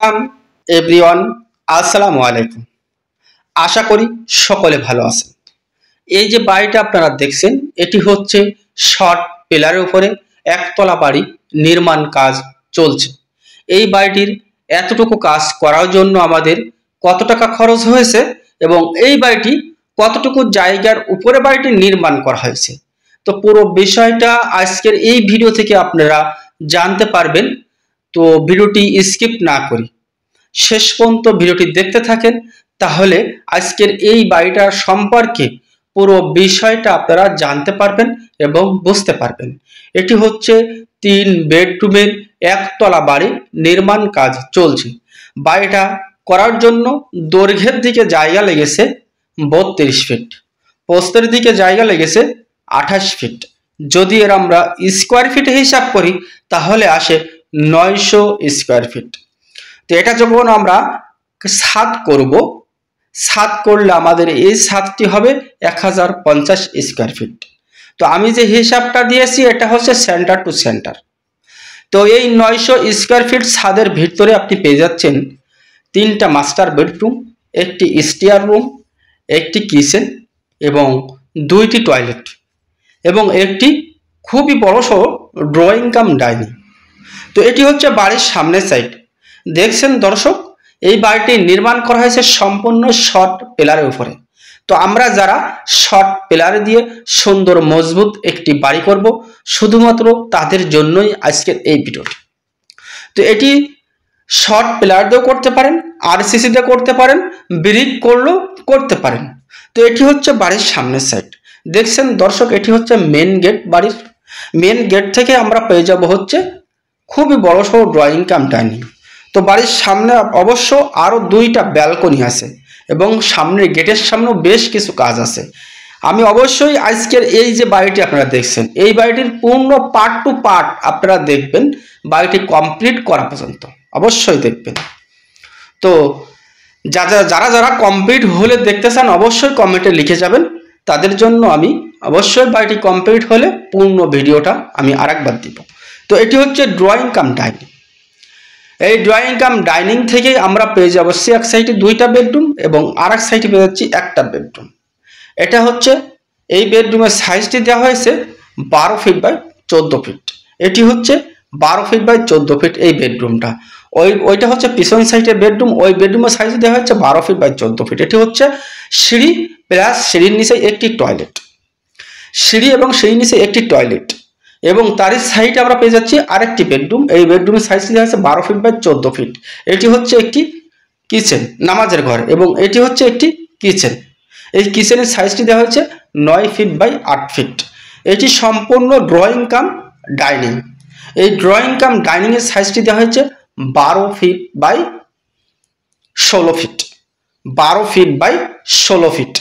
Everyone, আসসালামু আলাইকুম। আশা করি সকলে ভালো আছেন। এই যে বাড়িটা আপনারা দেখছেন, এটি হচ্ছে শর্ট পিলারের উপরে একতলা বাড়ি নির্মাণ কাজ চলছে। এই বাড়িটির এতটুকু কাজ করার জন্য আমাদের কত টাকা খরচ হয়েছে এবং এই বাড়িটি কতটুকু জায়গার উপরে বাড়িটি নির্মাণ করা হয়েছে, তো পুরো বিষয়টা আজকের এই ভিডিও থেকে আপনারা জানতে পারবেন। তো ভিডিওটি স্কিপ না করি শেষ পর্যন্ত ভিডিওটি দেখতে থাকেন, তাহলে আজকের এই বাড়িটার সম্পর্কে পুরো বিষয়টা আপনারা জানতে পারবেন এবং বুঝতে পারবেন। এটি হচ্ছে 3 বেডরুমের একতলা বাড়ি নির্মাণ কাজ চলছে। বাড়িটা করার জন্য দৈর্ঘ্যের দিকে জায়গা লেগেছে 32 ফিট, প্রস্থের দিকে জায়গা লেগেছে 28 ফিট। যদি এর আমরা স্কোয়ার ফিটে হিসাব করি তাহলে আসে 900 স্কোয়ার ফিট। তো এটা যখন আমরা ছাদ করব, ছাদ করলে আমাদের এই ছাদটি হবে 1050 স্কোয়ার ফিট। তো আমি যে হিসাবটা দিয়েছি এটা হচ্ছে সেন্টার টু সেন্টার। তো এই 900 স্কোয়ার ফিট ছাদের ভিতরে আপনি পেয়ে যাচ্ছেন 3টা মাস্টার বেডরুম, একটি স্টেয়ার রুম, একটি কিচেন এবং 2টি টয়লেট এবং একটি খুবই বড়সড় ড্রয়িং কাম ডাইনিং। তো এটি হচ্ছে বাড়ির সামনের সাইড। দেখছেন দর্শক, এই বাড়িটি নির্মাণ করা হয়েছে সম্পূর্ণ শর্ট পিলারের উপরে। তো আমরা যারা শর্ট পিলার দিয়ে সুন্দর মজবুত একটি বাড়ি করব, শুধুমাত্র তাদের জন্যই আজকের এই ভিডিওটি। তো এটি শর্ট পিলার দিয়েও করতে পারেন, আরসিসি দিয়ে করতে পারেন, ব্রিক করলেও করতে পারেন। তো এটি হচ্ছে বাড়ির সামনের সাইড। দেখছেন দর্শক, এটি হচ্ছে মেন গেট। বাড়ির মেন গেট থেকে আমরা পেয়ে যাব হচ্ছে খুবই বড়সড় ড্রয়িং কাম ডাইনিং। তো বাড়ির সামনে অবশ্য আরও 2টা ব্যালকনি আছে এবং সামনের গেটের সামনেও বেশ কিছু কাজ আছে। আমি অবশ্যই আজকের এই যে বাড়িটি আপনারা দেখছেন, এই বাড়িটির পূর্ণ পার্ট টু পার্ট আপনারা দেখবেন, বাড়িটি কমপ্লিট করা পর্যন্ত অবশ্যই দেখবেন। তো যারা যারা কমপ্লিট হলে দেখতে চান অবশ্যই কমেন্টে লিখে যাবেন, তাদের জন্য আমি অবশ্যই বাড়িটি কমপ্লিট হলে পূর্ণ ভিডিওটা আমি আরেকবার দিব। তো এটি হচ্ছে ড্রয়িং কাম ডাইনিং। এই ড্রয়িং কাম ডাইনিং থেকে আমরা পেয়ে যাবো এক সাইডে 2টা বেডরুম এবং আর এক সাইডে পেয়ে যাচ্ছি একটা বেডরুম। এটা হচ্ছে এই বেডরুমের সাইজটি দেওয়া হয়েছে 12 ফিট বাই 14 ফিট। এটি হচ্ছে 12 ফিট বাই 14 ফিট এই বেডরুমটা। ওইটা হচ্ছে পিছন সাইডের বেডরুম, ওই বেডরুমের সাইজ দেওয়া হচ্ছে 12 ফিট বাই 14 ফিট। এটি হচ্ছে সিঁড়ি প্লাস সিঁড়ির নিচে একটি টয়লেট, সিঁড়ি এবং সিঁড়ির নিচে একটি টয়লেট এবং তারই সাইডে আমরা পেয়ে যাচ্ছি আরেকটি বেডরুম। এই বেডরুমের সাইজ দেওয়া হচ্ছে 12 ফিট বাই 14 ফিট। এটি হচ্ছে একটি কিচেন, নামাজের ঘর, এবং এটি হচ্ছে একটি কিচেন। এই কিচেনের সাইজটি দেওয়া হয়েছে 9 ফিট বাই 8 ফিট। এটি সম্পূর্ণ ড্রয়িং কাম ডাইনিং। এই ড্রয়িং কাম ডাইনিংয়ের সাইজটি দেওয়া হয়েছে 12 feet by 16 feet, 12 feet by 16 fit.